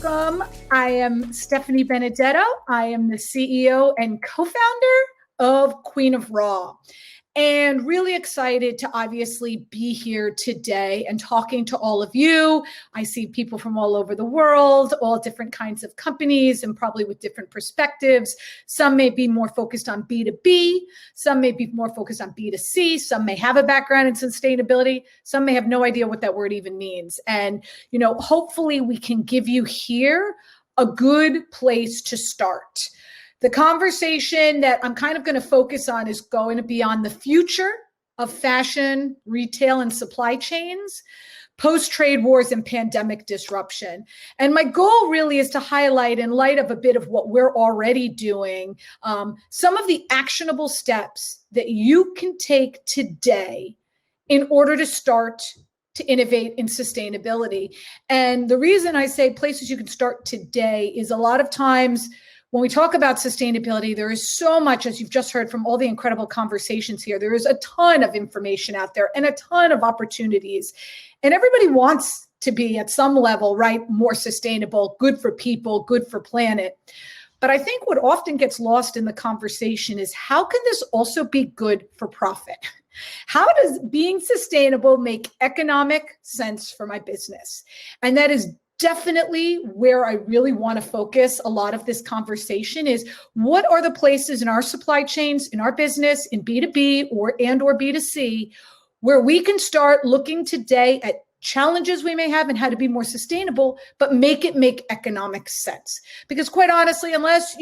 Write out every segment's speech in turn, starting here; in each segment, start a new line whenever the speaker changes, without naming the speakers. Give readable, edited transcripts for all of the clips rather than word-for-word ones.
welcome. I am Stephanie Benedetto. I am the CEO and co-founder of Queen of Raw, and really excited to obviously be here today and talking to all of you. I see people from all over the world, all different kinds of companies, and probably with different perspectives. Some may be more focused on B2B. Some may be more focused on B2C. Some may have a background in sustainability. Some may have no idea what that word even means. And, hopefully we can give you here a good place to start. The conversation that I'm kind of going to focus on is going to be on the future of fashion, retail, and supply chains, post-trade wars and pandemic disruption. And my goal really is to highlight, in light of a bit of what we're already doing, some of the actionable steps that you can take today in order to start to innovate in sustainability. And the reason I say places you can start today is a lot of times when we talk about sustainability, there is so much, as you've just heard from all the incredible conversations here, there is a ton of information out there and a ton of opportunities. And everybody wants to be at some level, right, more sustainable, good for people, good for planet. But I think what often gets lost in the conversation is, how can this also be good for profit? How does being sustainable make economic sense for my business? And that is definitely where I really want to focus a lot of this conversation is, what are the places in our supply chains, in our business, in B2B or B2C, where we can start looking today at challenges we may have and how to be more sustainable, but make economic sense. Because quite honestly, unless,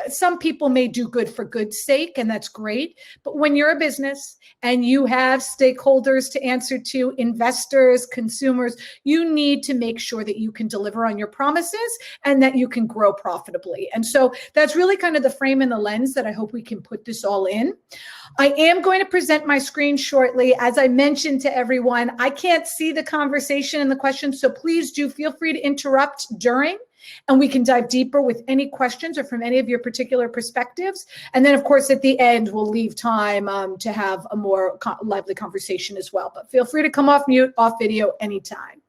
some people may do good for good's sake, and that's great. But when you're a business and you have stakeholders to answer to, investors, consumers, you need to make sure that you can deliver on your promises and that you can grow profitably. And so that's really kind of the frame and the lens that I hope we can put this all in. I am going to present my screen shortly. As I mentioned to everyone, I can't see the conversation and the questions, so please do feel free to interrupt during, and we can dive deeper with any questions or from any of your particular perspectives. And then, of course, at the end, we'll leave time to have a more lively conversation as well. But feel free to come off mute, off video anytime.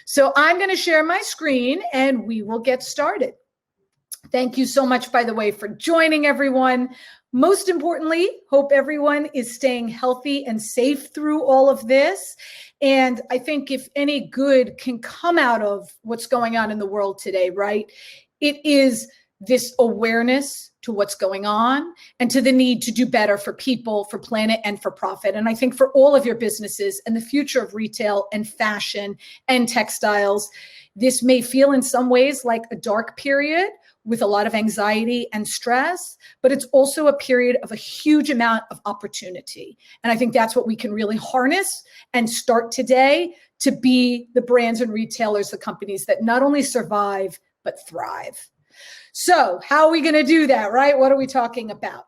So I'm going to share my screen and we will get started. Thank you so much, by the way, for joining, everyone. Most importantly, hope everyone is staying healthy and safe through all of this. And I think if any good can come out of what's going on in the world today, right, it is this awareness to what's going on and to the need to do better for people, for planet, and for profit. And I think for all of your businesses and the future of retail and fashion and textiles, this may feel in some ways like a dark period with a lot of anxiety and stress, but it's also a period of a huge amount of opportunity. And I think that's what we can really harness and start today to be the brands and retailers, the companies that not only survive, but thrive. So how are we going to do that, right? What are we talking about?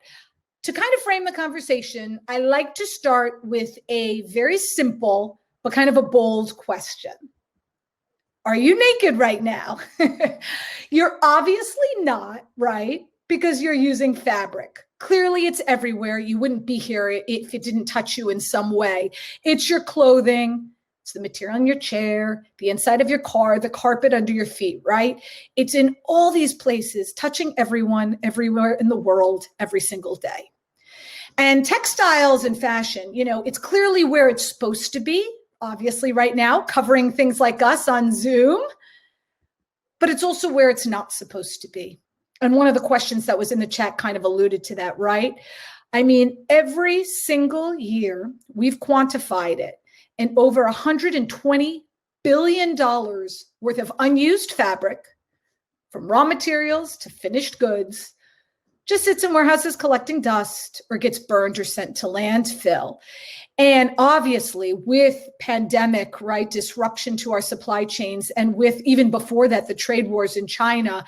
To kind of frame the conversation, I like to start with a very simple, but kind of a bold question. Are you naked right now? You're obviously not, right? Because you're using fabric. Clearly, it's everywhere. You wouldn't be here if it didn't touch you in some way. It's your clothing. It's the material on your chair, the inside of your car, the carpet under your feet, right? It's in all these places, touching everyone, everywhere in the world, every single day. And textiles and fashion, it's clearly where it's supposed to be. Obviously right now, covering things like us on Zoom, but it's also where it's not supposed to be. And one of the questions that was in the chat kind of alluded to that, right? I mean, every single year we've quantified it, and over $120 billion worth of unused fabric, from raw materials to finished goods, just sits in warehouses collecting dust or gets burned or sent to landfill. And obviously with pandemic, right, disruption to our supply chains, and with even before that, the trade wars in China,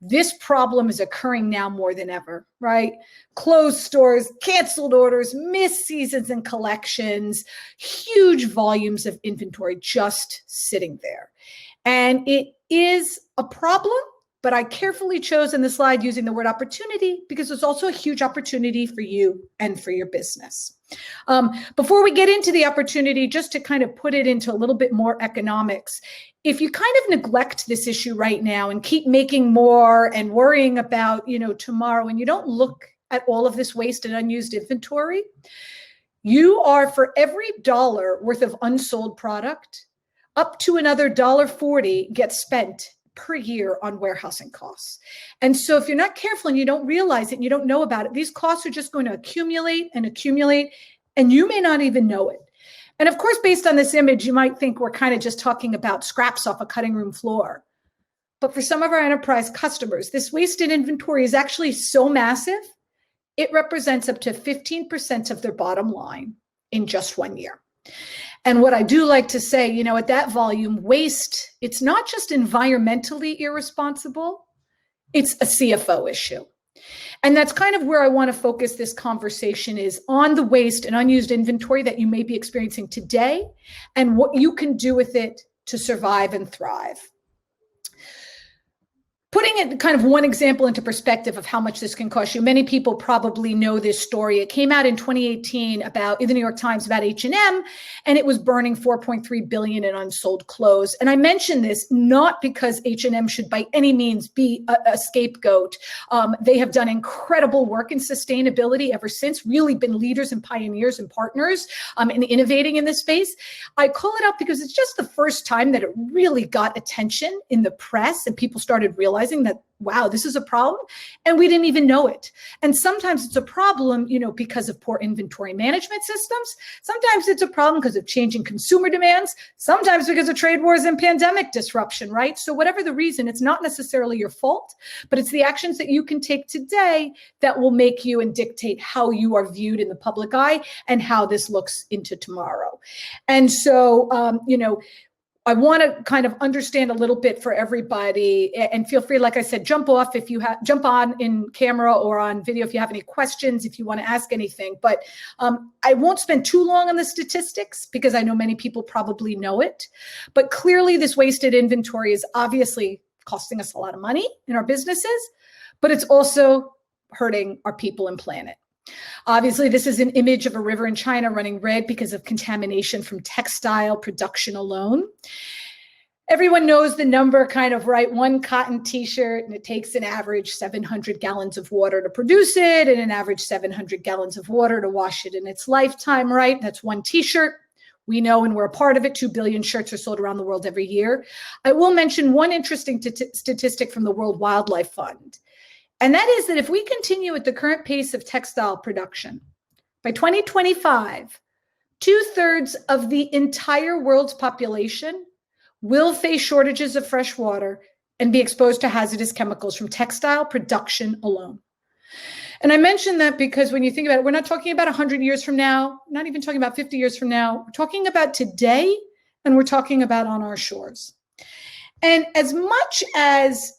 this problem is occurring now more than ever, right? Closed stores, canceled orders, missed seasons and collections, huge volumes of inventory just sitting there. And it is a problem But I carefully chose in the slide using the word opportunity because there's also a huge opportunity for you and for your business. Before we get into the opportunity, just to kind of put it into a little bit more economics, if you kind of neglect this issue right now and keep making more and worrying about, tomorrow, and you don't look at all of this waste and unused inventory, you are, for every dollar worth of unsold product, up to another $1.40 gets spent per year on warehousing costs. And so if you're not careful and you don't realize it and you don't know about it, these costs are just going to accumulate and accumulate, and you may not even know it. And of course, based on this image, you might think we're kind of just talking about scraps off a cutting room floor. But for some of our enterprise customers, this wasted inventory is actually so massive, it represents up to 15% of their bottom line in just 1 year. And what I do like to say, at that volume, waste, it's not just environmentally irresponsible, it's a CFO issue. And that's kind of where I want to focus this conversation, is on the waste and unused inventory that you may be experiencing today and what you can do with it to survive and thrive. Putting it kind of one example into perspective of how much this can cost you. Many people probably know this story. It came out in 2018 in the New York Times about H&M, and it was burning $4.3 billion in unsold clothes. And I mention this not because H&M should by any means be a scapegoat. They have done incredible work in sustainability ever since, really been leaders and pioneers and partners in innovating in this space. I call it out because it's just the first time that it really got attention in the press and people started realizing that, wow, this is a problem, and we didn't even know it. And sometimes it's a problem, because of poor inventory management systems. Sometimes it's a problem because of changing consumer demands. Sometimes because of trade wars and pandemic disruption, right? So whatever the reason, it's not necessarily your fault, but it's the actions that you can take today that will make you and dictate how you are viewed in the public eye and how this looks into tomorrow. And so, I want to kind of understand a little bit for everybody, and feel free, like I said, jump on in camera or on video if you have any questions, if you want to ask anything. But I won't spend too long on the statistics because I know many people probably know it. But clearly this wasted inventory is obviously costing us a lot of money in our businesses, but it's also hurting our people and planet. Obviously, this is an image of a river in China running red because of contamination from textile production alone. Everyone knows the number, kind of, right? One cotton t-shirt, and it takes an average 700 gallons of water to produce it, and an average 700 gallons of water to wash it in its lifetime, right? That's one t-shirt. We know, and we're a part of it, 2 billion shirts are sold around the world every year. I will mention one interesting statistic from the World Wildlife Fund. And that is that if we continue at the current pace of textile production, by 2025, 2/3 of the entire world's population will face shortages of fresh water and be exposed to hazardous chemicals from textile production alone. And I mention that because when you think about it, we're not talking about 100 years from now, not even talking about 50 years from now. We're talking about today, and we're talking about on our shores. And as much as,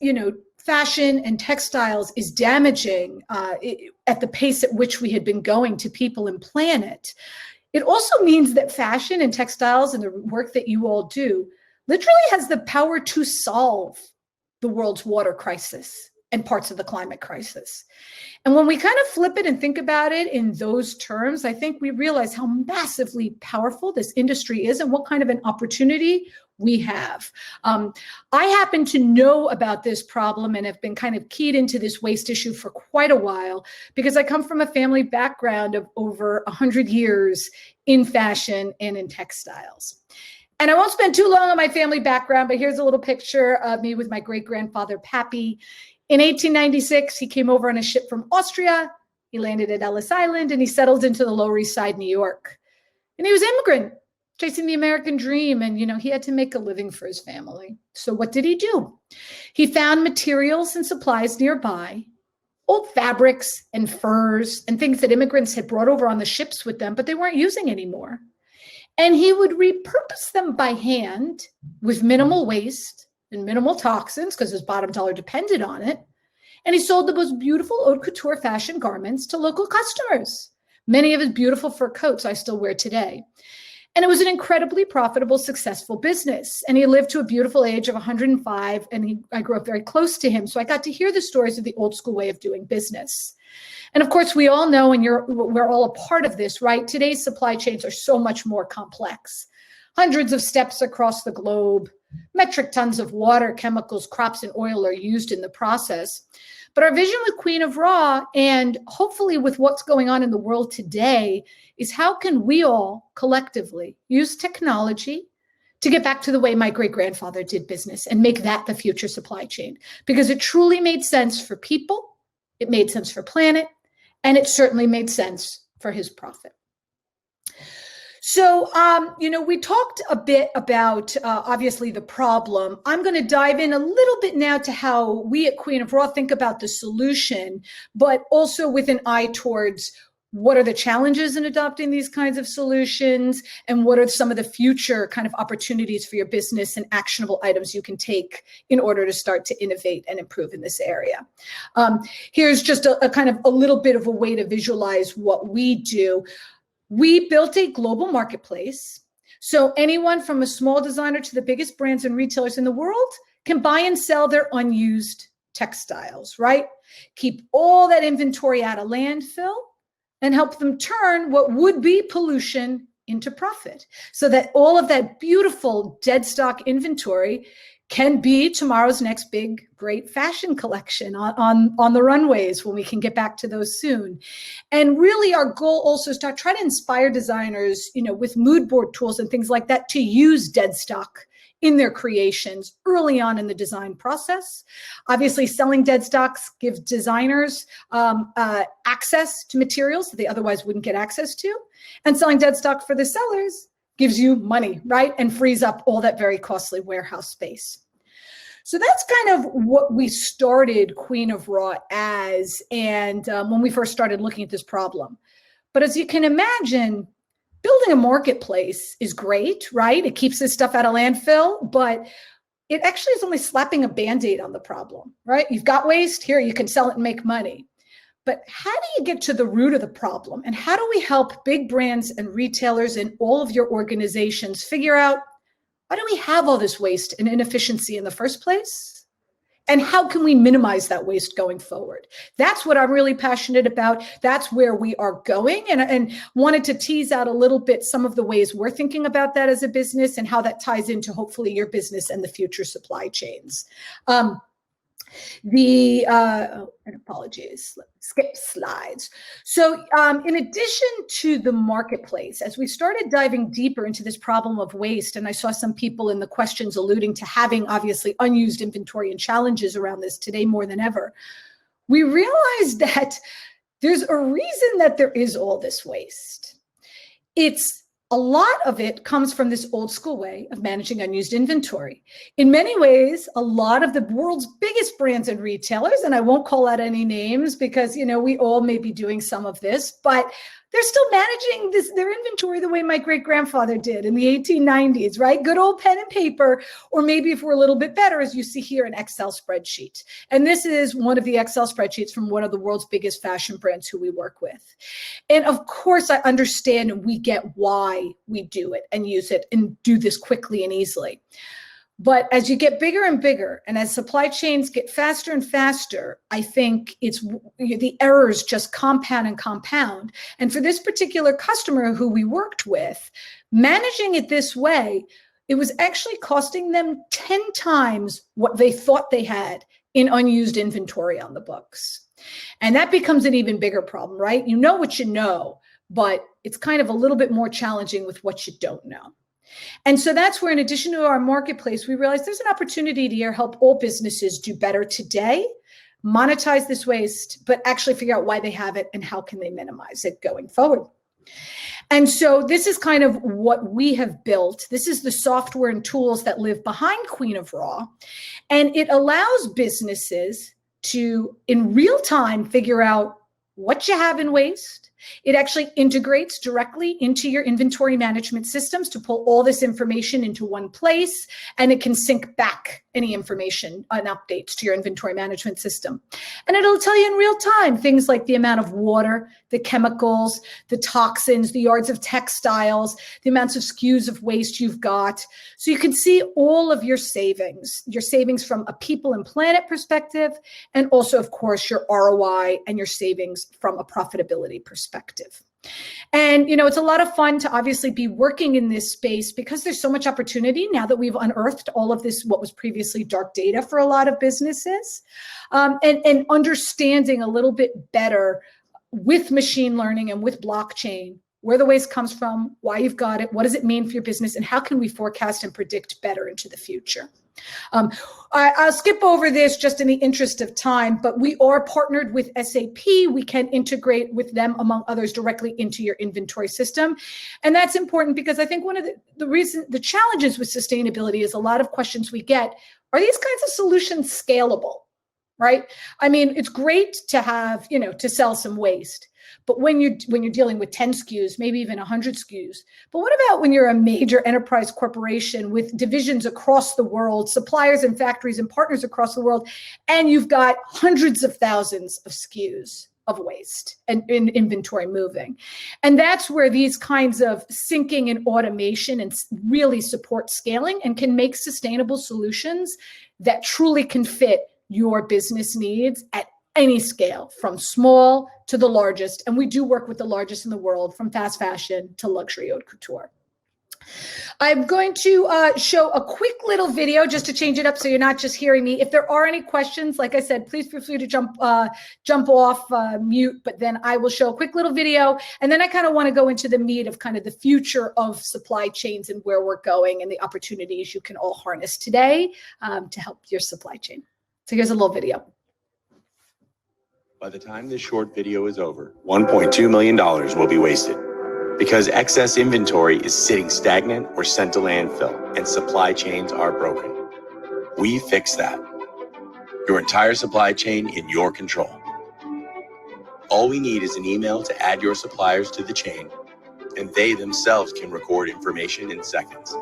fashion and textiles is damaging at the pace at which we had been going to people and planet, it also means that fashion and textiles and the work that you all do literally has the power to solve the world's water crisis and parts of the climate crisis. And when we kind of flip it and think about it in those terms, I think we realize how massively powerful this industry is and what kind of an opportunity we have. I happen to know about this problem and have been kind of keyed into this waste issue for quite a while because I come from a family background of over 100 years in fashion and in textiles. And I won't spend too long on my family background, but here's a little picture of me with my great-grandfather, Pappy. In 1896, he came over on a ship from Austria. He landed at Ellis Island and he settled into the Lower East Side, New York. And he was an immigrant, chasing the American dream. And, he had to make a living for his family. So what did he do? He found materials and supplies nearby, old fabrics and furs and things that immigrants had brought over on the ships with them, but they weren't using anymore. And he would repurpose them by hand with minimal waste and minimal toxins because his bottom dollar depended on it. And he sold the most beautiful haute couture fashion garments to local customers. Many of his beautiful fur coats I still wear today. And it was an incredibly profitable, successful business. And he lived to a beautiful age of 105, and I grew up very close to him. So I got to hear the stories of the old school way of doing business. And of course, we all know, and we're all a part of this, right? Today's supply chains are so much more complex. Hundreds of steps across the globe, metric tons of water, chemicals, crops, and oil are used in the process. But our vision with Queen of Raw, and hopefully with what's going on in the world today, is how can we all collectively use technology to get back to the way my great-grandfather did business and make that the future supply chain? Because it truly made sense for people, it made sense for planet, and it certainly made sense for his profit. So, we talked a bit about, obviously, the problem. I'm going to dive in a little bit now to how we at Queen of Raw think about the solution, but also with an eye towards what are the challenges in adopting these kinds of solutions, and what are some of the future kind of opportunities for your business and actionable items you can take in order to start to innovate and improve in this area. Here's just a kind of a little bit of a way to visualize what we do. We built a global marketplace, so anyone from a small designer to the biggest brands and retailers in the world can buy and sell their unused textiles, right? Keep all that inventory out of landfill and help them turn what would be pollution into profit, so that all of that beautiful dead stock inventory can be tomorrow's next big, great fashion collection on the runways, when we can get back to those soon. And really our goal also is to try to inspire designers, with mood board tools and things like that, to use dead stock in their creations early on in the design process. Obviously, selling dead stocks gives designers access to materials that they otherwise wouldn't get access to. And selling dead stock for the sellers gives you money, right? And frees up all that very costly warehouse space. So that's kind of what we started Queen of Raw as, and when we first started looking at this problem. But as you can imagine, building a marketplace is great, right? It keeps this stuff out of landfill, but it actually is only slapping a Band-Aid on the problem, right? You've got waste, here you can sell it and make money. But how do you get to the root of the problem? And how do we help big brands and retailers and all of your organizations figure out, why do we have all this waste and inefficiency in the first place? And how can we minimize that waste going forward? That's what I'm really passionate about. That's where we are going, and wanted to tease out a little bit some of the ways we're thinking about that as a business and how that ties into hopefully your business and the future supply chains. Apologies, skip slides. So in addition to the marketplace, as we started diving deeper into this problem of waste, and I saw some people in the questions alluding to having obviously unused inventory and challenges around this today more than ever, we realized that there's a reason that there is all this waste. A lot of it comes from this old school way of managing unused inventory. In many ways, a lot of the world's biggest brands and retailers, and I won't call out any names because, we all may be doing some of this, but they're still managing their inventory the way my great-grandfather did in the 1890s, right? Good old pen and paper, or maybe if we're a little bit better, as you see here, an Excel spreadsheet. And this is one of the Excel spreadsheets from one of the world's biggest fashion brands who we work with. And of course, I understand and we get why we do it and use it and do this quickly and easily. But as you get bigger and bigger, and as supply chains get faster and faster, I think the errors just compound and compound. And for this particular customer who we worked with, managing it this way, it was actually costing them 10 times what they thought they had in unused inventory on the books. And that becomes an even bigger problem, right? You know what you know, but it's kind of a little bit more challenging with what you don't know. And so that's where, in addition to our marketplace, we realized there's an opportunity to help all businesses do better today, monetize this waste, but actually figure out why they have it and how can they minimize it going forward. And so this is kind of what we have built. This is the software and tools that live behind Queen of Raw. And it allows businesses to, in real time, figure out what you have in waste It actually integrates directly into your inventory management systems to pull all this information into one place, and it can sync back any information and updates to your inventory management system. And it'll tell you in real time things like the amount of water, the chemicals, the toxins, the yards of textiles, the amounts of SKUs of waste you've got. So you can see all of your savings from a people and planet perspective, and also, of course, your ROI and your savings from a profitability perspective. And, it's a lot of fun to obviously be working in this space because there's so much opportunity now that we've unearthed all of this, what was previously dark data for a lot of businesses, and understanding a little bit better with machine learning and with blockchain, where the waste comes from, why you've got it, what does it mean for your business, and how can we forecast and predict better into the future. I'll skip over this just in the interest of time, but we are partnered with SAP. We can integrate with them, among others, directly into your inventory system. And that's important because I think one of the challenges with sustainability is a lot of questions we get, are these kinds of solutions scalable, right? I mean, it's great to have, to sell some waste. But when you're dealing with 10 SKUs, maybe even 100 SKUs, but what about when you're a major enterprise corporation with divisions across the world, suppliers and factories and partners across the world, and you've got hundreds of thousands of SKUs of waste and in inventory moving? And that's where these kinds of syncing and automation and really support scaling and can make sustainable solutions that truly can fit your business needs at any scale, from small to the largest. And we do work with the largest in the world, from fast fashion to luxury haute couture. I'm going to show a quick little video just to change it up so you're not just hearing me. If there are any questions, like I said, please feel free to jump off mute, but then I will show a quick little video. And then I kind of want to go into the meat of kind of the future of supply chains and where we're going and the opportunities you can all harness today to help your supply chain. So here's a little video.
By the time this short video is over, $1.2 million will be wasted because excess inventory is sitting stagnant or sent to landfill and supply chains are broken. We fix that. Your entire supply chain in your control. All we need is an email to add your suppliers to the chain, and they themselves can record information in seconds.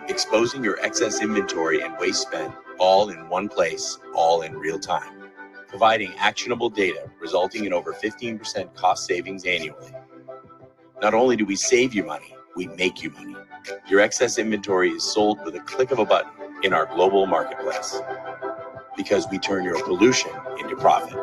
Exposing your excess inventory and waste spend all in one place, all in real time. Providing actionable data resulting in over 15% cost savings annually. Not only do we save you money, we make you money. Your excess inventory is sold with a click of a button in our global marketplace because we turn your pollution into profit.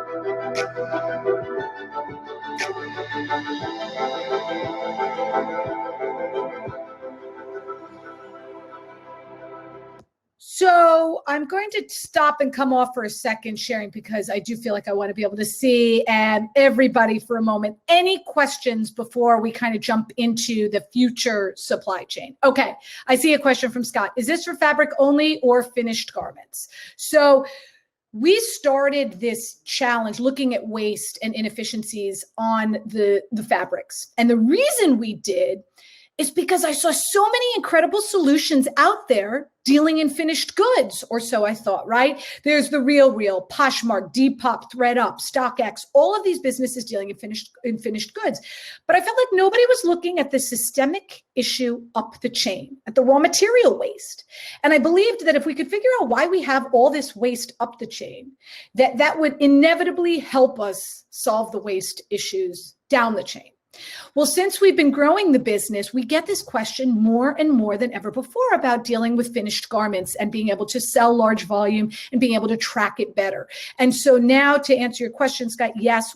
So I'm going to stop and come off for a second sharing because I do feel like I want to be able to see everybody for a moment. Any questions before we kind of jump into the future supply chain? Okay, I see a question from Scott. Is this for fabric only or finished garments? So we started this challenge looking at waste and inefficiencies on the fabrics. And the reason we did is because I saw so many incredible solutions out there dealing in finished goods, or so I thought, right? There's the Real, Poshmark, Depop, ThreadUp, StockX, all of these businesses dealing in finished goods. But I felt like nobody was looking at the systemic issue up the chain, at the raw material waste. And I believed that if we could figure out why we have all this waste up the chain, that would inevitably help us solve the waste issues down the chain. Well, since we've been growing the business, we get this question more and more than ever before about dealing with finished garments and being able to sell large volume and being able to track it better. And so now, to answer your question, Scott, yes,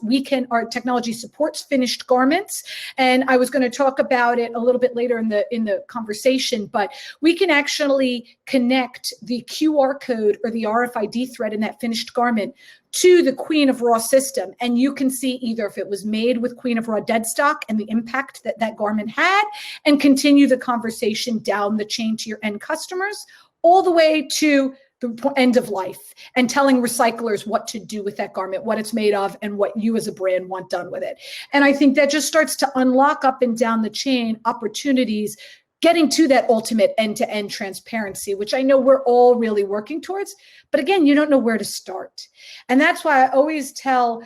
our technology supports finished garments. And I was going to talk about it a little bit later in the conversation, but we can actually connect the QR code or the RFID thread in that finished garment to the Queen of Raw system. And you can see either if it was made with Queen of Raw dead stock and the impact that garment had, and continue the conversation down the chain to your end customers, all the way to the end of life, and telling recyclers what to do with that garment, what it's made of, and what you as a brand want done with it. And I think that just starts to unlock up and down the chain opportunities getting to that ultimate end-to-end transparency, which I know we're all really working towards. But again, you don't know where to start. And that's why I always tell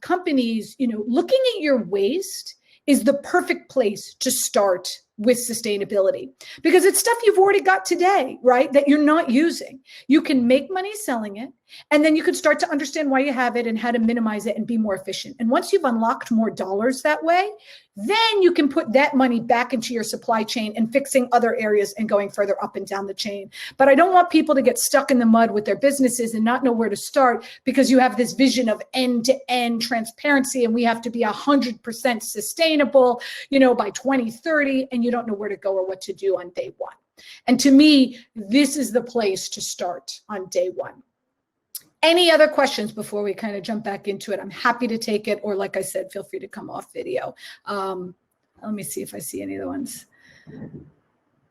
companies, looking at your waste is the perfect place to start with sustainability, because it's stuff you've already got today, right? That you're not using. You can make money selling it, and then you can start to understand why you have it and how to minimize it and be more efficient. And once you've unlocked more dollars that way, then you can put that money back into your supply chain and fixing other areas and going further up and down the chain. But I don't want people to get stuck in the mud with their businesses and not know where to start, because you have this vision of end-to-end transparency and we have to be 100% sustainable, by 2030, and you don't know where to go or what to do on day one. And to me, this is the place to start on day one. Any other questions before we kind of jump back into it? I'm happy to take it, or like I said, feel free to come off video. Let me see if I see any other ones.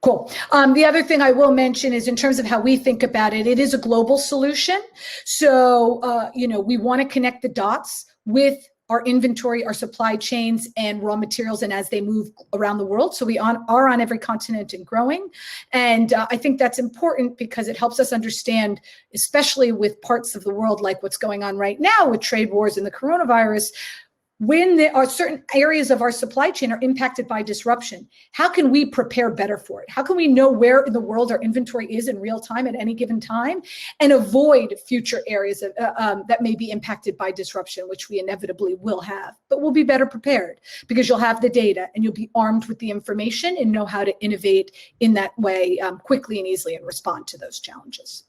Cool. The other thing I will mention is in terms of how we think about it, it is a global solution. So, we want to connect the dots with our inventory, our supply chains, and raw materials, and as they move around the world. So we are on every continent and growing. And I think that's important because it helps us understand, especially with parts of the world like what's going on right now with trade wars and the coronavirus, when there are certain areas of our supply chain are impacted by disruption, how can we prepare better for it? How can we know where in the world our inventory is in real time at any given time and avoid future areas that may be impacted by disruption, which we inevitably will have? But we'll be better prepared because you'll have the data and you'll be armed with the information and know how to innovate in that way quickly and easily and respond to those challenges.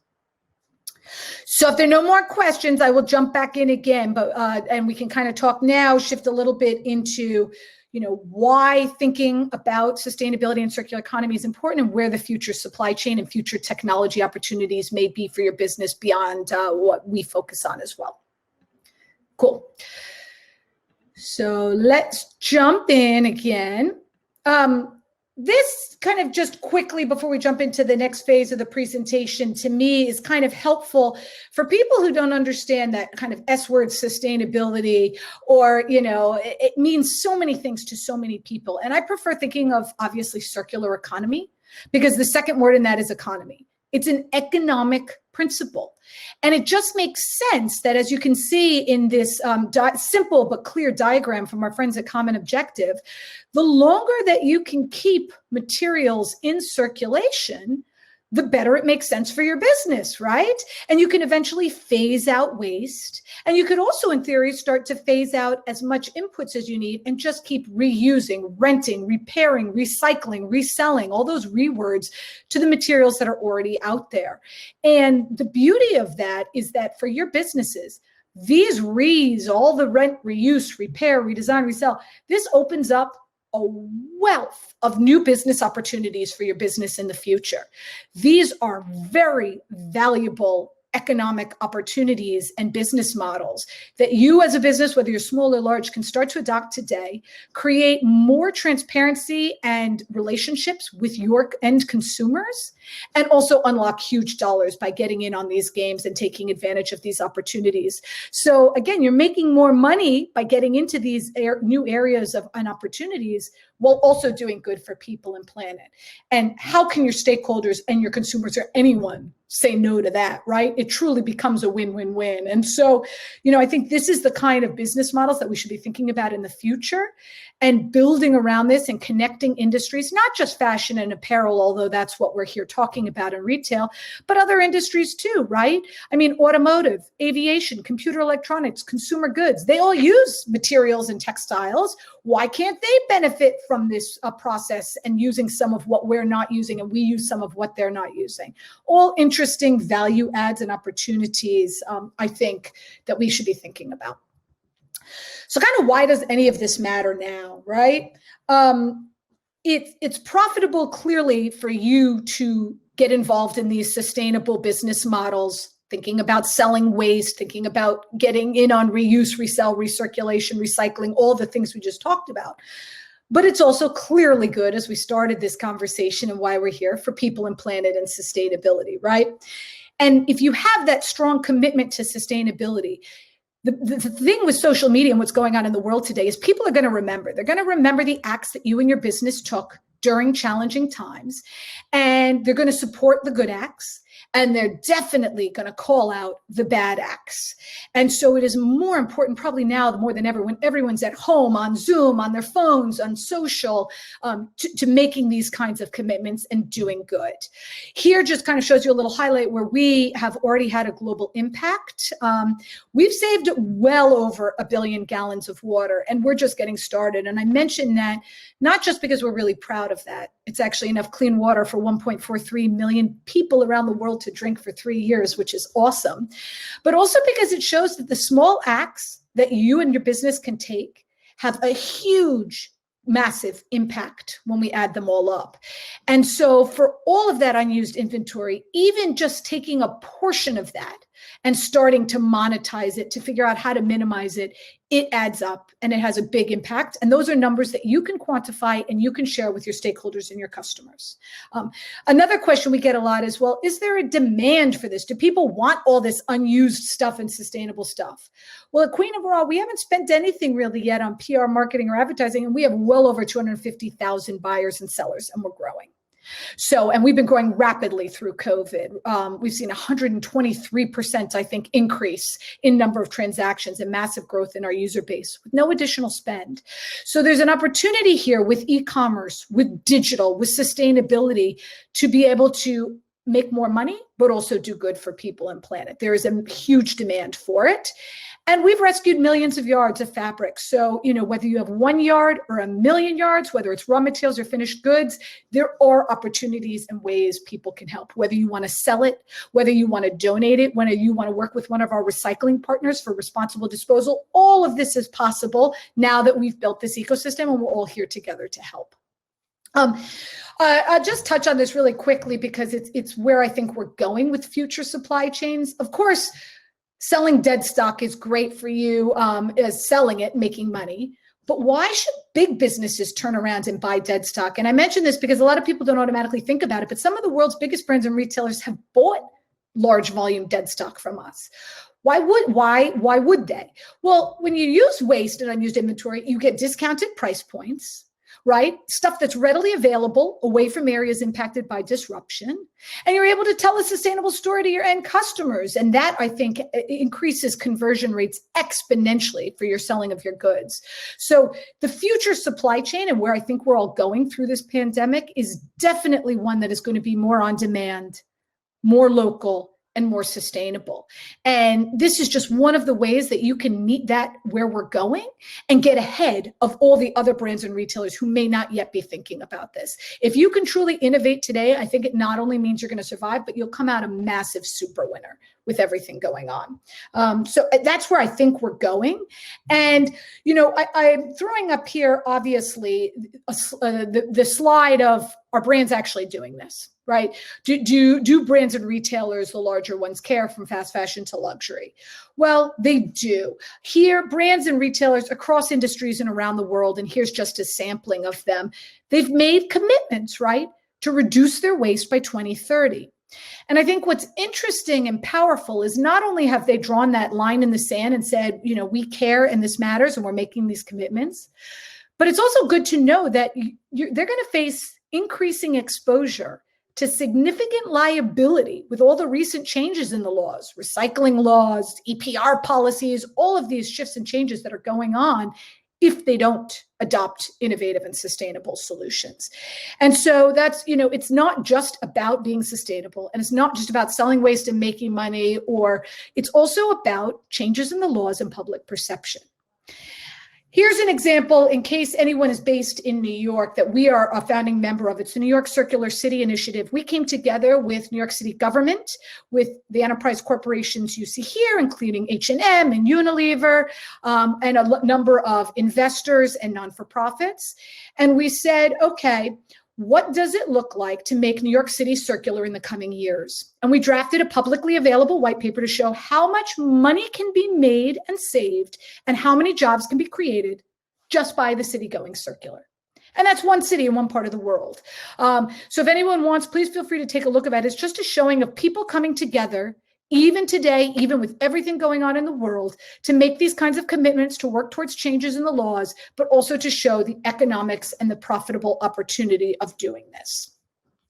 So if there are no more questions, I will jump back in again, but and we can kind of talk now, shift a little bit into, why thinking about sustainability and circular economy is important and where the future supply chain and future technology opportunities may be for your business beyond what we focus on as well. Cool. So let's jump in again. This kind of just quickly before we jump into the next phase of the presentation, to me is kind of helpful for people who don't understand that kind of S word sustainability, or, it means so many things to so many people. And I prefer thinking of obviously circular economy, because the second word in that is economy. It's an economic principle. And it just makes sense that, as you can see in this simple but clear diagram from our friends at Common Objective, the longer that you can keep materials in circulation, the better it makes sense for your business, right? And you can eventually phase out waste. And you could also, in theory, start to phase out as much inputs as you need and just keep reusing, renting, repairing, recycling, reselling, all those rewords to the materials that are already out there. And the beauty of that is that for your businesses, these re's, all the rent, reuse, repair, redesign, resell, this opens up a wealth of new business opportunities for your business in the future. These are very valuable economic opportunities and business models that you as a business, whether you're small or large, can start to adopt today, create more transparency and relationships with your end consumers, and also unlock huge dollars by getting in on these games and taking advantage of these opportunities. So again, you're making more money by getting into these new areas and opportunities while also doing good for people and planet. And how can your stakeholders and your consumers or anyone say no to that, right? It truly becomes a win-win-win. And so, I think this is the kind of business models that we should be thinking about in the future, and building around this and connecting industries, not just fashion and apparel, although that's what we're here talking about in retail, but other industries too, right? I mean, automotive, aviation, computer electronics, consumer goods, they all use materials and textiles. Why can't they benefit from this process and using some of what we're not using, and we use some of what they're not using? All interesting value adds and opportunities, I think, that we should be thinking about. So kind of why does any of this matter now, right? It's profitable clearly for you to get involved in these sustainable business models, thinking about selling waste, thinking about getting in on reuse, resell, recirculation, recycling, all the things we just talked about. But it's also clearly good, as we started this conversation and why we're here, for people and planet and sustainability, right? And if you have that strong commitment to sustainability, the thing with social media and what's going on in the world today is people are going to remember. They're going to remember the acts that you and your business took during challenging times, and they're going to support the good acts, and they're definitely going to call out the bad acts. And so it is more important probably now more than ever, when everyone's at home, on Zoom, on their phones, on social, to making these kinds of commitments and doing good. Here just kind of shows you a little highlight where we have already had a global impact. We've saved well over 1 billion gallons of water, and we're just getting started. And I mentioned that not just because we're really proud of that. It's actually enough clean water for 1.43 million people around the world to drink for 3 years, which is awesome. But also because it shows that the small acts that you and your business can take have a huge, massive impact when we add them all up. And so for all of that unused inventory, even just taking a portion of that and starting to monetize it, to figure out how to minimize it, it adds up and it has a big impact. And those are numbers that you can quantify and you can share with your stakeholders and your customers. Another question we get a lot is, well, is there a demand for this? Do people want all this unused stuff and sustainable stuff? Well, at Queen of Raw, we haven't spent anything really yet on PR, marketing, or advertising, and we have well over 250,000 buyers and sellers, and we're growing. So, and we've been growing rapidly through COVID. We've seen 123%, I think, increase in number of transactions and massive growth in our user base with no additional spend. So there's an opportunity here with e-commerce, with digital, with sustainability to be able to make more money, but also do good for people and planet. There is a huge demand for it. And we've rescued millions of yards of fabric. So, whether you have 1 yard or 1 million yards, whether it's raw materials or finished goods, there are opportunities and ways people can help. Whether you want to sell it, whether you want to donate it, whether you want to work with one of our recycling partners for responsible disposal, all of this is possible now that we've built this ecosystem and we're all here together to help. I'll just touch on this really quickly because it's where I think we're going with future supply chains. Of course, selling dead stock is great for you as selling it, making money. But why should big businesses turn around and buy dead stock? And I mention this because a lot of people don't automatically think about it, but some of the world's biggest brands and retailers have bought large volume dead stock from us. Why would they? Well, when you use waste and unused inventory, you get discounted price points, right? Stuff that's readily available away from areas impacted by disruption. And you're able to tell a sustainable story to your end customers. And that, I think, increases conversion rates exponentially for your selling of your goods. So the future supply chain and where I think we're all going through this pandemic is definitely one that is going to be more on demand, more local, and more sustainable. And this is just one of the ways that you can meet that where we're going and get ahead of all the other brands and retailers who may not yet be thinking about this. If you can truly innovate today, I think it not only means you're going to survive, but you'll come out a massive super winner with everything going on. So that's where I think we're going. And, I'm throwing up here, obviously, the slide of are brands actually doing this, right? Do brands and retailers, the larger ones, care from fast fashion to luxury? Well, they do. Here, brands and retailers across industries and around the world, and here's just a sampling of them, they've made commitments, right, to reduce their waste by 2030. And I think what's interesting and powerful is not only have they drawn that line in the sand and said, we care and this matters and we're making these commitments, but it's also good to know that they're going to face increasing exposure to significant liability with all the recent changes in the laws, recycling laws, EPR policies, all of these shifts and changes that are going on if they don't adopt innovative and sustainable solutions. And so that's, it's not just about being sustainable, and it's not just about selling waste and making money, or it's also about changes in the laws and public perception. Here's an example in case anyone is based in New York that we are a founding member of. It's the New York Circular City Initiative. We came together with New York City government, with the enterprise corporations you see here, including H&M and Unilever, and a number of investors and non-for-profits. And we said, okay, what does it look like to make New York City circular in the coming years? And we drafted a publicly available white paper to show how much money can be made and saved and how many jobs can be created just by the city going circular. And that's one city in one part of the world. So if anyone wants, please feel free to take a look at it. It's just a showing of people coming together, even today, even with everything going on in the world, to make these kinds of commitments, to work towards changes in the laws, but also to show the economics and the profitable opportunity of doing this.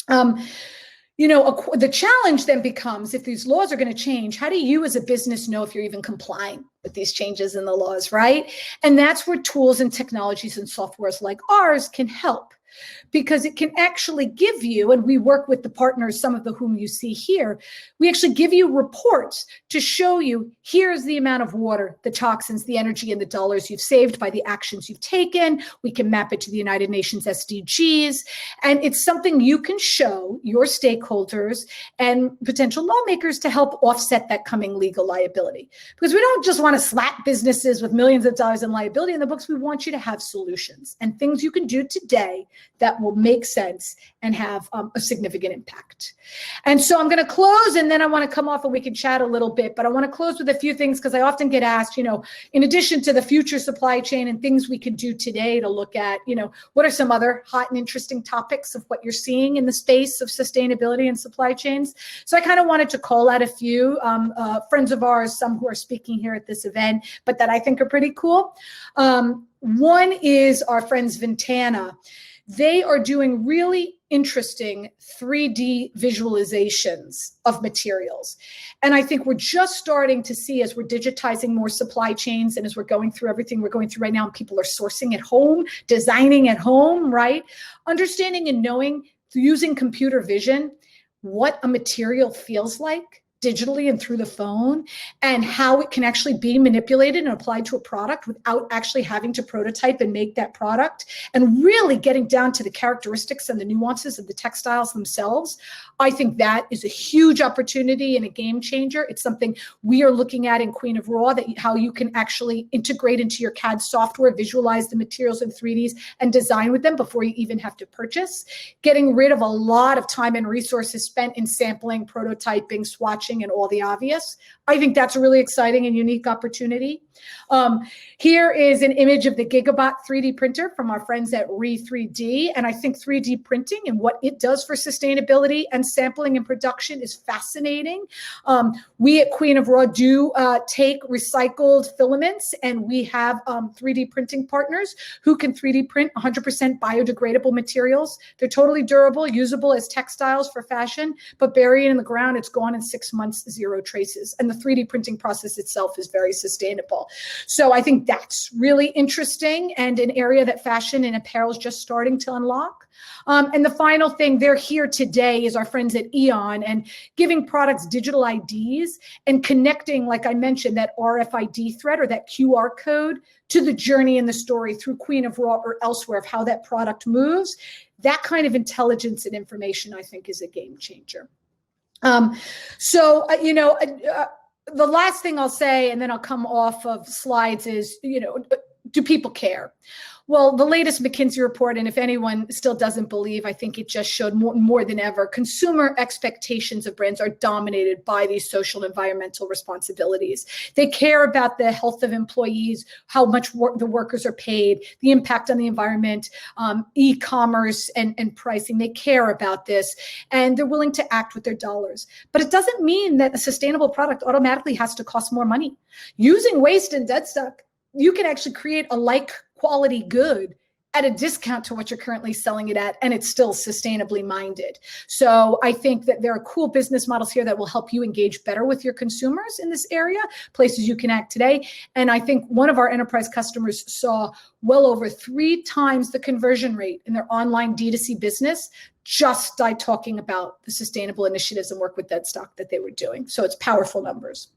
The challenge then becomes, if these laws are going to change, how do you as a business know if you're even complying with these changes in the laws, right? And that's where tools and technologies and softwares like ours can help, because it can actually give you, and we work with the partners, some of whom you see here, we actually give you reports to show you, here's the amount of water, the toxins, the energy, and the dollars you've saved by the actions you've taken. We can map it to the United Nations SDGs. And it's something you can show your stakeholders and potential lawmakers to help offset that coming legal liability. Because we don't just want to slap businesses with millions of dollars in liability in the books. We want you to have solutions and things you can do today that will make sense and have a significant impact. And so I'm going to close, and then I want to come off and we can chat a little bit, but I want to close with a few things, because I often get asked, in addition to the future supply chain and things we can do today to look at, what are some other hot and interesting topics of what you're seeing in the space of sustainability and supply chains? So I kind of wanted to call out a few friends of ours, some who are speaking here at this event, but that I think are pretty cool. One is our friends Ventana. They are doing really interesting 3D visualizations of materials. And I think we're just starting to see, as we're digitizing more supply chains and as we're going through everything we're going through right now, and people are sourcing at home, designing at home, right? Understanding and knowing, using computer vision, what a material feels like digitally and through the phone, and how it can actually be manipulated and applied to a product without actually having to prototype and make that product, and really getting down to the characteristics and the nuances of the textiles themselves. I think that is a huge opportunity and a game changer. It's something we are looking at in Queen of Raw, that how you can actually integrate into your CAD software, visualize the materials in 3Ds and design with them before you even have to purchase, getting rid of a lot of time and resources spent in sampling, prototyping, swatching, and all the obvious. I think that's a really exciting and unique opportunity. Here is an image of the Gigabot 3D printer from our friends at Re3D. And I think 3D printing and what it does for sustainability and sampling and production is fascinating. We at Queen of Raw do take recycled filaments, and we have 3D printing partners who can 3D print 100% biodegradable materials. They're totally durable, usable as textiles for fashion, but buried in the ground, it's gone in 6 months, zero traces. And the 3D printing process itself is very sustainable. So I think that's really interesting, and an area that fashion and apparel is just starting to unlock. And the final thing, they're here today, is our friends at Eon, and giving products digital IDs and connecting, like I mentioned, that RFID thread or that QR code to the journey and the story through Queen of Raw or elsewhere of how that product moves. That kind of intelligence and information, I think, is a game changer. The last thing I'll say, and then I'll come off of slides, is, do people care? Well, the latest McKinsey report, and if anyone still doesn't believe, I think it just showed more than ever, consumer expectations of brands are dominated by these social and environmental responsibilities. They care about the health of employees, how much the workers are paid, the impact on the environment, e-commerce and pricing. They care about this, and they're willing to act with their dollars. But it doesn't mean that a sustainable product automatically has to cost more money. Using waste and dead stock, you can actually create a like quality good at a discount to what you're currently selling it at, and it's still sustainably minded. So I think that there are cool business models here that will help you engage better with your consumers in this area, places you can act today. And I think one of our enterprise customers saw well over 3 times the conversion rate in their online D2C business just by talking about the sustainable initiatives and work with dead stock that they were doing. So it's powerful numbers.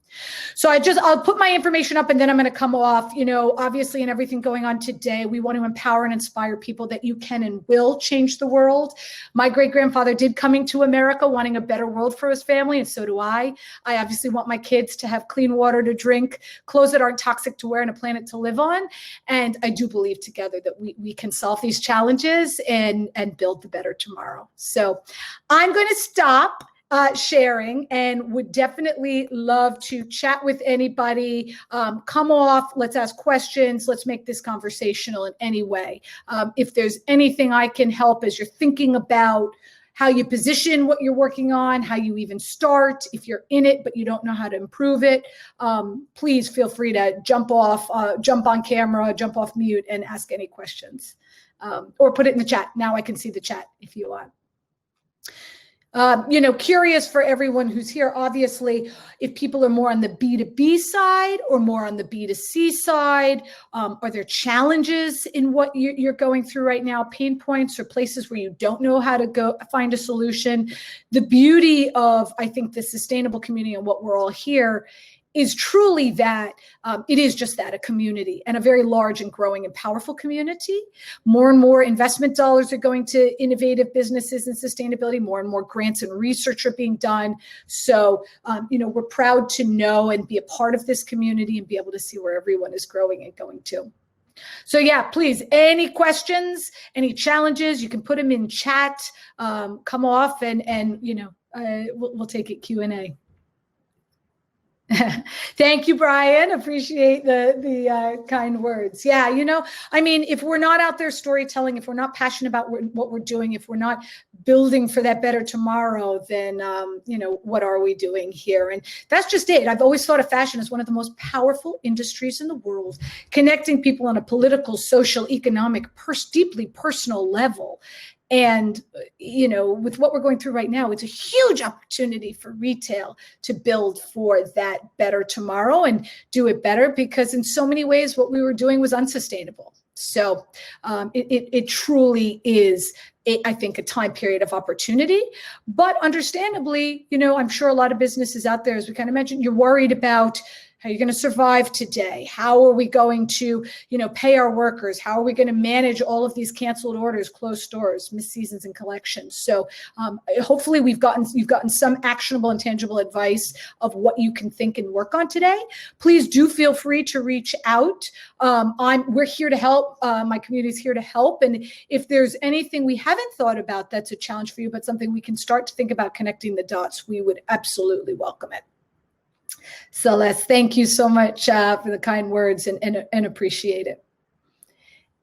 So I'll put my information up, and then I'm going to come off. Obviously, in everything going on today, we want to empower and inspire people that you can and will change the world. My great-grandfather did coming to America wanting a better world for his family, and so do I. I obviously want my kids to have clean water to drink, clothes that aren't toxic to wear, and a planet to live on. And I do believe together that we can solve these challenges and build the better tomorrow. So I'm going to stop sharing, and would definitely love to chat with anybody. Come off, let's ask questions, let's make this conversational in any way. If there's anything I can help as you're thinking about how you position what you're working on, how you even start. If you're in it, but you don't know how to improve it, please feel free to jump on camera, jump off mute and ask any questions, or put it in the chat. Now I can see the chat if you want. Curious for everyone who's here, obviously, if people are more on the B2B side or more on the B2C side, are there challenges in what you're going through right now, pain points or places where you don't know how to go find a solution? The beauty of, I think, the sustainable community and what we're all here is truly that it is just that, a community, and a very large and growing and powerful community. More and more investment dollars are going to innovative businesses and sustainability. More and more grants and research are being done. So, we're proud to know and be a part of this community and be able to see where everyone is growing and going to. So yeah, please, any questions, any challenges, you can put them in chat, come off and we'll take it Q&A. Thank you, Brian. Appreciate the kind words. Yeah, if we're not out there storytelling, if we're not passionate about what we're doing, if we're not building for that better tomorrow, then, what are we doing here? And that's just it. I've always thought of fashion as one of the most powerful industries in the world, connecting people on a political, social, economic, deeply personal level. And, with what we're going through right now, it's a huge opportunity for retail to build for that better tomorrow and do it better, because in so many ways, what we were doing was unsustainable. So it truly is, I think, a time period of opportunity. But understandably, I'm sure a lot of businesses out there, as we kind of mentioned, you're worried about how you're going to survive today. How are we going to, pay our workers? How are we going to manage all of these canceled orders, closed stores, missed seasons and collections? So hopefully you've gotten some actionable and tangible advice of what you can think and work on today. Please do feel free to reach out. We're here to help. My community is here to help. And if there's anything we haven't thought about that's a challenge for you, but something we can start to think about connecting the dots, we would absolutely welcome it. Celeste, thank you so much for the kind words and appreciate it.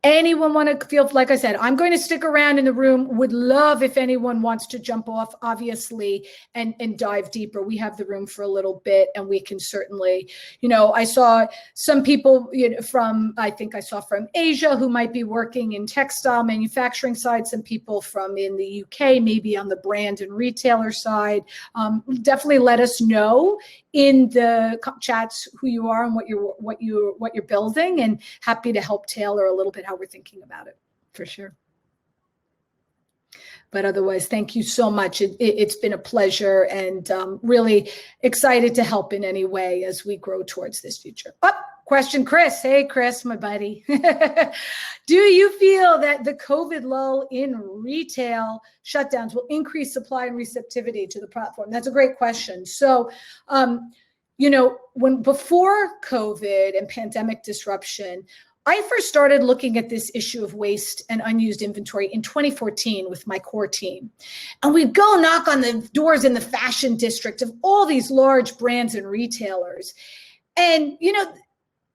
Anyone want to feel, like I said, I'm going to stick around in the room. Would love if anyone wants to jump off, obviously, and dive deeper. We have the room for a little bit, and we can certainly, I saw some people from Asia who might be working in textile manufacturing side, some people from in the UK, maybe on the brand and retailer side. Definitely let us know in the chats who you are and what you're building, and happy to help tailor a little bit how we're thinking about it, for sure. But otherwise, thank you so much. It's been a pleasure, and really excited to help in any way as we grow towards this future. Question, Chris. Hey, Chris, my buddy. Do you feel that the COVID lull in retail shutdowns will increase supply and receptivity to the platform? That's a great question. So, before COVID and pandemic disruption, I first started looking at this issue of waste and unused inventory in 2014 with my core team. And we'd go knock on the doors in the fashion district of all these large brands and retailers. And,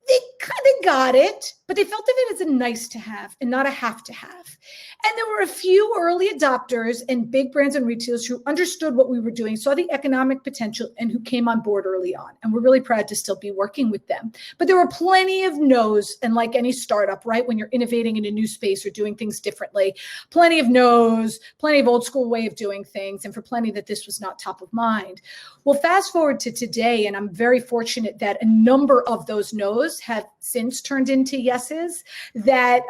they kind of got it, but they felt of it as a nice to have and not a have to have. And there were a few early adopters and big brands and retailers who understood what we were doing, saw the economic potential, and who came on board early on. And we're really proud to still be working with them. But there were plenty of no's, and like any startup, right, when you're innovating in a new space or doing things differently, plenty of no's, plenty of old school way of doing things, and for plenty that this was not top of mind. Well, fast forward to today, and I'm very fortunate that a number of those no's have since turned into yeses, that,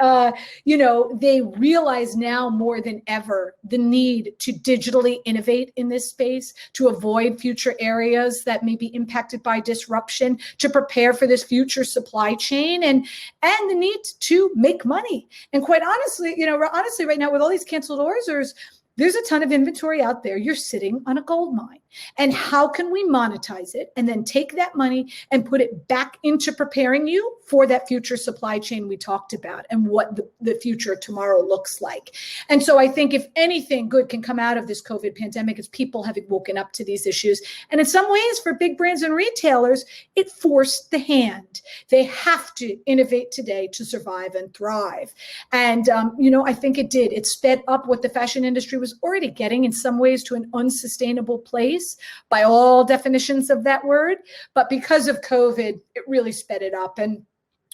they realize now more than ever the need to digitally innovate in this space, to avoid future areas that may be impacted by disruption, to prepare for this future supply chain, and the need to make money. And quite honestly, right now with all these canceled orders, there's a ton of inventory out there. You're sitting on a gold mine. And how can we monetize it and then take that money and put it back into preparing you for that future supply chain we talked about and what the future of tomorrow looks like? And so I think if anything good can come out of this COVID pandemic, is people having woken up to these issues. And in some ways, for big brands and retailers, it forced the hand. They have to innovate today to survive and thrive. And, I think it did. It sped up what the fashion industry was was already getting in some ways to an unsustainable place by all definitions of that word. But because of COVID, it really sped it up. And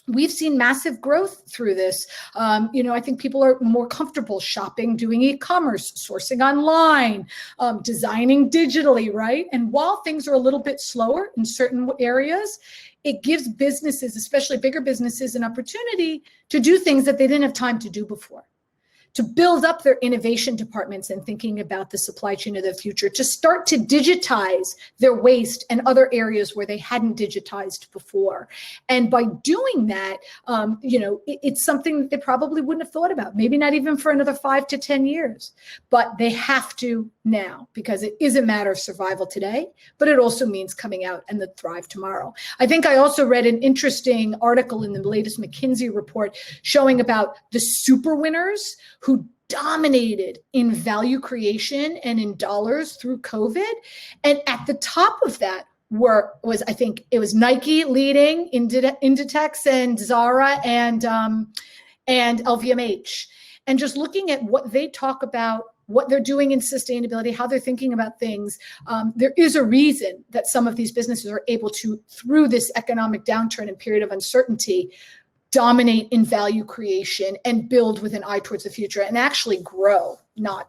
we've seen massive growth through this. I think people are more comfortable shopping, doing e-commerce, sourcing online, designing digitally, right? And while things are a little bit slower in certain areas, it gives businesses, especially bigger businesses, an opportunity to do things that they didn't have time to do before, to build up their innovation departments and thinking about the supply chain of the future, to start to digitize their waste and other areas where they hadn't digitized before. And by doing that, it's something that they probably wouldn't have thought about, maybe not even for another 5 to 10 years, but they have to now, because it is a matter of survival today, but it also means coming out and the thrive tomorrow. I think I also read an interesting article in the latest McKinsey report showing about the super winners who dominated in value creation and in dollars through COVID. And at the top of that was I think it was Nike leading, Inditex and Zara and LVMH. And just looking at what they talk about, what they're doing in sustainability, how they're thinking about things, there is a reason that some of these businesses are able to, through this economic downturn and period of uncertainty, dominate in value creation and build with an eye towards the future and actually grow, not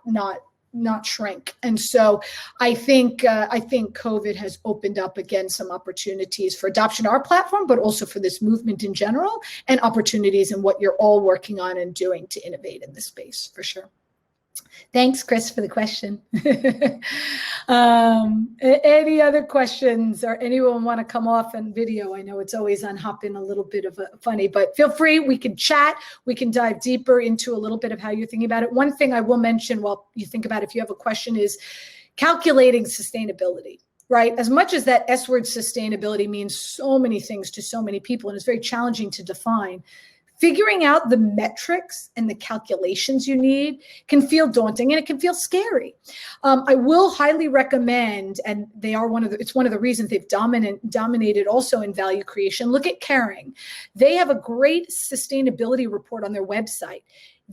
shrink. And so I think COVID has opened up again some opportunities for adoption of our platform, but also for this movement in general, and opportunities in what you're all working on and doing to innovate in this space, for sure. Thanks, Chris, for the question. Any other questions, or anyone want to come off on video? I know it's always on Hopin a little bit of a funny, but feel free. We can chat. We can dive deeper into a little bit of how you're thinking about it. One thing I will mention while you think about it, if you have a question, is calculating sustainability. Right? As much as that S word sustainability means so many things to so many people, and it's very challenging to define, figuring out the metrics and the calculations you need can feel daunting, and it can feel scary. I will highly recommend, and it's one of the reasons they've dominated also in value creation. Look at Caring. They have a great sustainability report on their website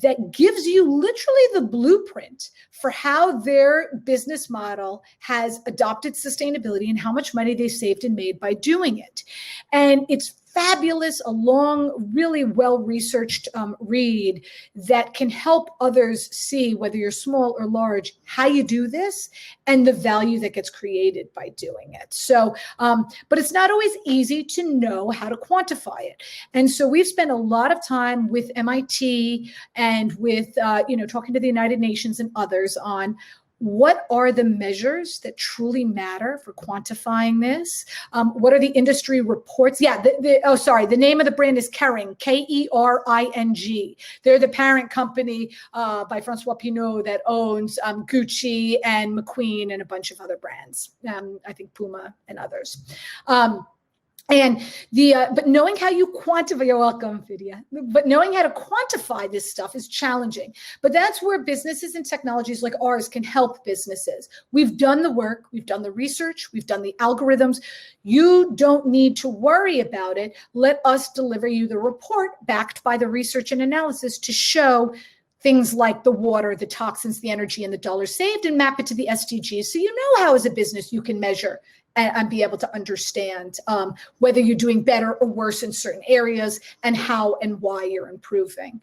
that gives you literally the blueprint for how their business model has adopted sustainability and how much money they saved and made by doing it. And it's fabulous, a long, really well-researched read that can help others see, whether you're small or large, how you do this and the value that gets created by doing it. So, but it's not always easy to know how to quantify it. And so we've spent a lot of time with MIT and with, talking to the United Nations and others on what are the measures that truly matter for quantifying this? What are the industry reports? Yeah, the name of the brand is Kering, Kering. They're the parent company by Francois Pinault that owns Gucci and McQueen and a bunch of other brands. I think Puma and others. But knowing how you quantify, you're welcome, Vidya, but knowing how to quantify this stuff is challenging. But that's where businesses and technologies like ours can help businesses. We've done the work, we've done the research, we've done the algorithms. You don't need to worry about it. Let us deliver you the report backed by the research and analysis to show things like the water, the toxins, the energy, and the dollars saved, and map it to the SDGs. So you know how as a business you can measure and be able to understand whether you're doing better or worse in certain areas and how and why you're improving.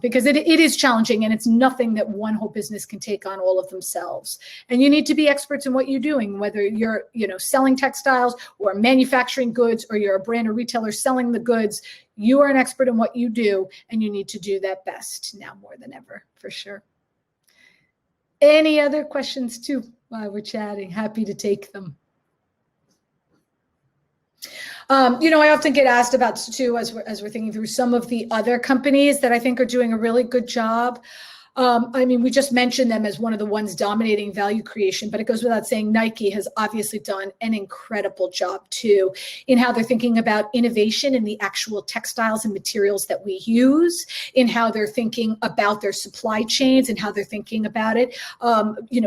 Because it is challenging, and it's nothing that one whole business can take on all of themselves. And you need to be experts in what you're doing, whether you're selling textiles or manufacturing goods, or you're a brand or retailer selling the goods. You are an expert in what you do, and you need to do that best now more than ever, for sure. Any other questions too while we're chatting? Happy to take them. I often get asked about too, as we're thinking through some of the other companies that I think are doing a really good job. We just mentioned them as one of the ones dominating value creation, but it goes without saying Nike has obviously done an incredible job too in how they're thinking about innovation in the actual textiles and materials that we use, in how they're thinking about their supply chains and how they're thinking about it,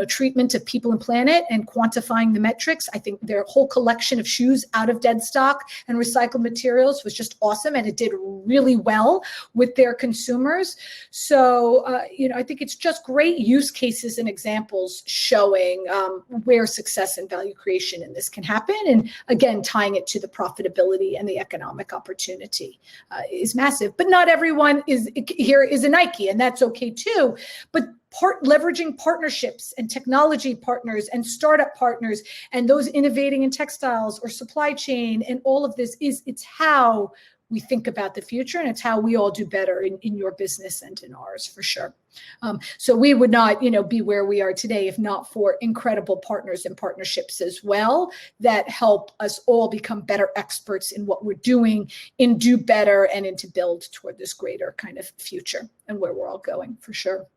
treatment of people and planet and quantifying the metrics. I think their whole collection of shoes out of dead stock and recycled materials was just awesome, and it did really well with their consumers. So, I think it's just great use cases and examples showing where success and value creation in this can happen. And again, tying it to the profitability and the economic opportunity is massive. But not everyone is a Nike, and that's okay too. But leveraging partnerships and technology partners and startup partners and those innovating in textiles or supply chain and all of this it's how we think about the future, and it's how we all do better in your business and in ours, for sure. So we would not, be where we are today if not for incredible partners and partnerships as well that help us all become better experts in what we're doing, in do better, and in to build toward this greater kind of future and where we're all going, for sure.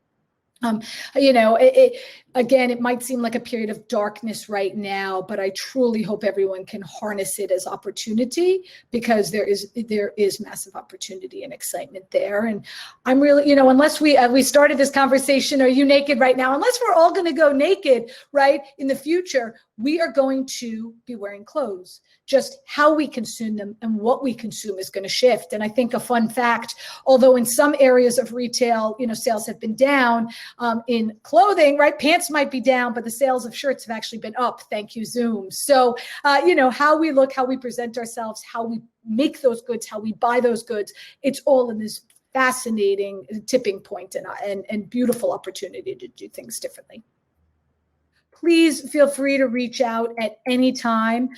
Again, it might seem like a period of darkness right now, but I truly hope everyone can harness it as opportunity, because there is massive opportunity and excitement there. And I'm really, unless we started this conversation, are you naked right now? Unless we're all going to go naked, right, in the future, we are going to be wearing clothes. Just how we consume them and what we consume is going to shift. And I think a fun fact, although in some areas of retail, sales have been down, in clothing, right, pants might be down, but the sales of shirts have actually been up. Thank you, Zoom. So, how we look, how we present ourselves, how we make those goods, how we buy those goods, it's all in this fascinating tipping point and beautiful opportunity to do things differently. Please feel free to reach out at any time.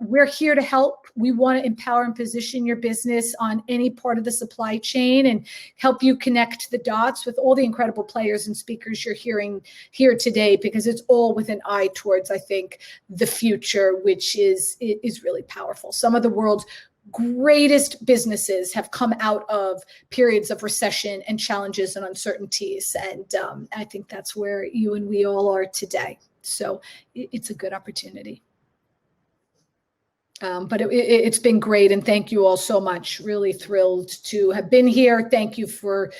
We're here to help. We want to empower and position your business on any part of the supply chain and help you connect the dots with all the incredible players and speakers you're hearing here today, because it's all with an eye towards, I think, the future, which is really powerful. Some of the world's greatest businesses have come out of periods of recession and challenges and uncertainties. And I think that's where you and we all are today. So it's a good opportunity. But it's been great. And thank you all so much. Really thrilled to have been here. Thank you for,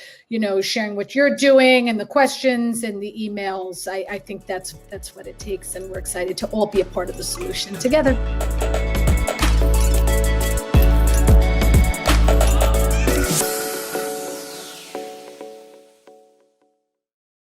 sharing what you're doing and the questions and the emails. I think that's what it takes. And we're excited to all be a part of the solution together.